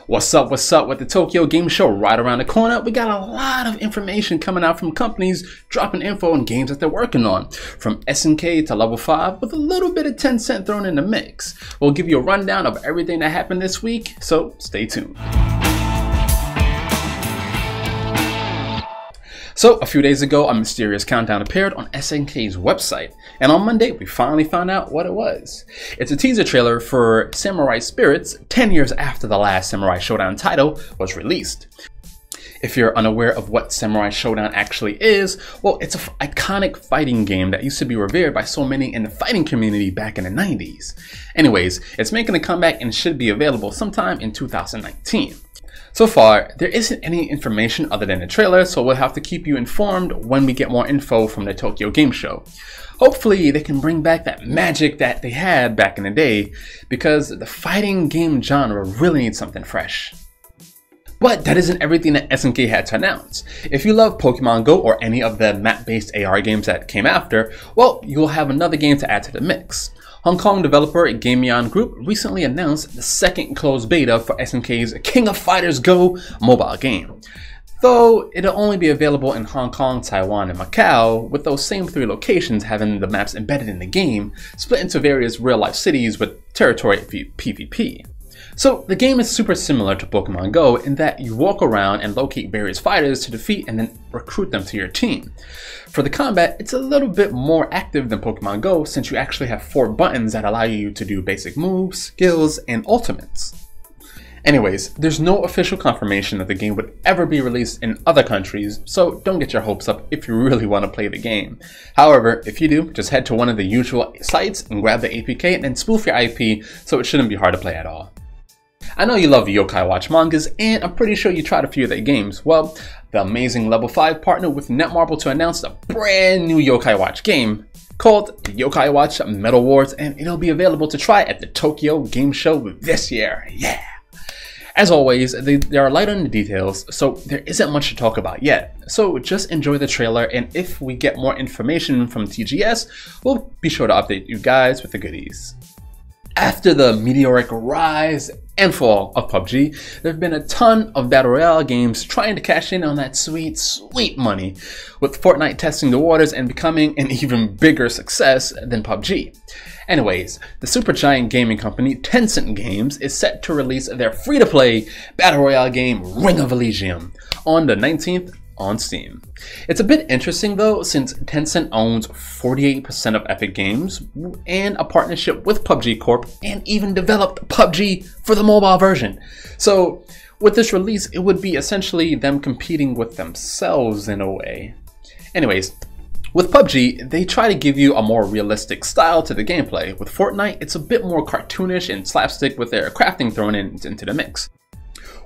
What's up with the Tokyo Game Show right around the corner? We got a lot of information coming out from companies dropping info on games that they're working on, from SNK to Level 5 with a little bit of Tencent thrown in the mix. We'll give you a rundown of everything that happened this week, so stay tuned. So, a few days ago, a mysterious countdown appeared on SNK's website, and on Monday, we finally found out what it was. It's a teaser trailer for Samurai Spirits 10 years after the last Samurai Shodown title was released. If you're unaware of what Samurai Shodown actually is, well, it's an iconic fighting game that used to be revered by so many in the fighting community back in the 90s. Anyways, it's making a comeback and should be available sometime in 2019. So far, there isn't any information other than the trailer, so we'll have to keep you informed when we get more info from the Tokyo Game Show. Hopefully, they can bring back that magic that they had back in the day, because the fighting game genre really needs something fresh. But that isn't everything that SNK had to announce. If you love Pokemon Go or any of the map-based AR games that came after, well, you'll have another game to add to the mix. Hong Kong developer Gameon Group recently announced the second closed beta for SNK's King of Fighters Go mobile game. Though it'll only be available in Hong Kong, Taiwan, and Macau, with those same three locations having the maps embedded in the game, split into various real-life cities with territory PvP. So the game is super similar to Pokemon Go in that you walk around and locate various fighters to defeat and then recruit them to your team. For the combat, it's a little bit more active than Pokemon Go since you actually have 4 buttons that allow you to do basic moves, skills, and ultimates. Anyways, there's no official confirmation that the game would ever be released in other countries, so don't get your hopes up if you really want to play the game. However, if you do, just head to one of the usual sites and grab the APK and then spoof your IP, so it shouldn't be hard to play at all. I know you love the Yokai Watch mangas, and I'm pretty sure you tried a few of their games. Well, the amazing Level 5 partnered with Netmarble to announce a brand new Yokai Watch game called Yokai Watch Metal Wars, and it'll be available to try at the Tokyo Game Show this year. Yeah! As always, they are light on the details, so there isn't much to talk about yet. So just enjoy the trailer, and if we get more information from TGS, we'll be sure to update you guys with the goodies. After the meteoric rise and fall of PUBG, there have been a ton of Battle Royale games trying to cash in on that sweet, sweet money, with Fortnite testing the waters and becoming an even bigger success than PUBG. Anyways, the super giant gaming company Tencent Games is set to release their free-to-play Battle Royale game Ring of Elysium on the 19th on Steam. It's a bit interesting though, since Tencent owns 48% of Epic Games and a partnership with PUBG Corp, and even developed PUBG for the mobile version. So with this release, it would be essentially them competing with themselves in a way. Anyways, with PUBG, they try to give you a more realistic style to the gameplay. With Fortnite, it's a bit more cartoonish and slapstick with their crafting thrown into the mix.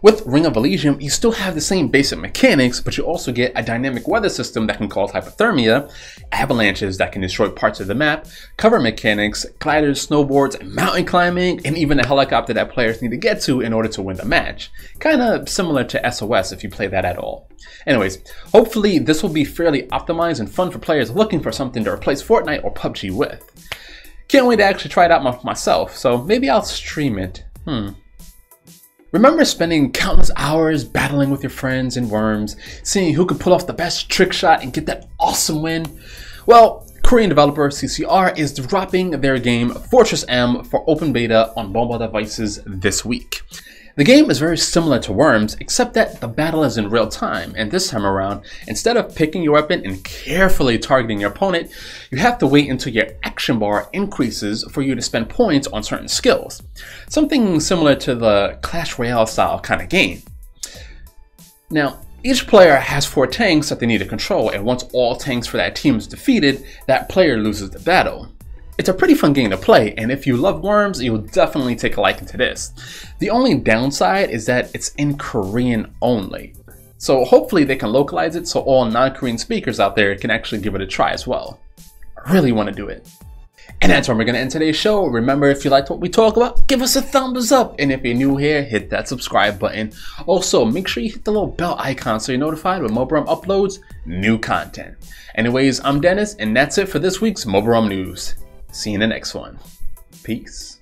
With Ring of Elysium, you still have the same basic mechanics, but you also get a dynamic weather system that can cause hypothermia, avalanches that can destroy parts of the map, cover mechanics, gliders, snowboards, mountain climbing, and even a helicopter that players need to get to in order to win the match. Kinda similar to SOS if you play that at all. Anyways, hopefully this will be fairly optimized and fun for players looking for something to replace Fortnite or PUBG with. Can't wait to actually try it out myself, so maybe I'll stream it. Remember spending countless hours battling with your friends in Worms, seeing who could pull off the best trick shot and get that awesome win? Well, Korean developer CCR is dropping their game Fortress M for open beta on mobile devices this week. The game is very similar to Worms, except that the battle is in real time, and this time around, instead of picking your weapon and carefully targeting your opponent, you have to wait until your action bar increases for you to spend points on certain skills. Something similar to the Clash Royale style kind of game. Now, each player has 4 tanks that they need to control, and once all tanks for that team is defeated, that player loses the battle. It's a pretty fun game to play, and if you love Worms, you'll definitely take a liking to this. The only downside is that it's in Korean only. So hopefully they can localize it so all non-Korean speakers out there can actually give it a try as well. I really want to do it. And that's where we're going to end today's show. Remember, if you liked what we talk about, give us a thumbs up. And if you're new here, hit that subscribe button. Also, make sure you hit the little bell icon so you're notified when Mobirum uploads new content. Anyways, I'm Dennis, and that's it for this week's Mobirum News. See you in the next one. Peace.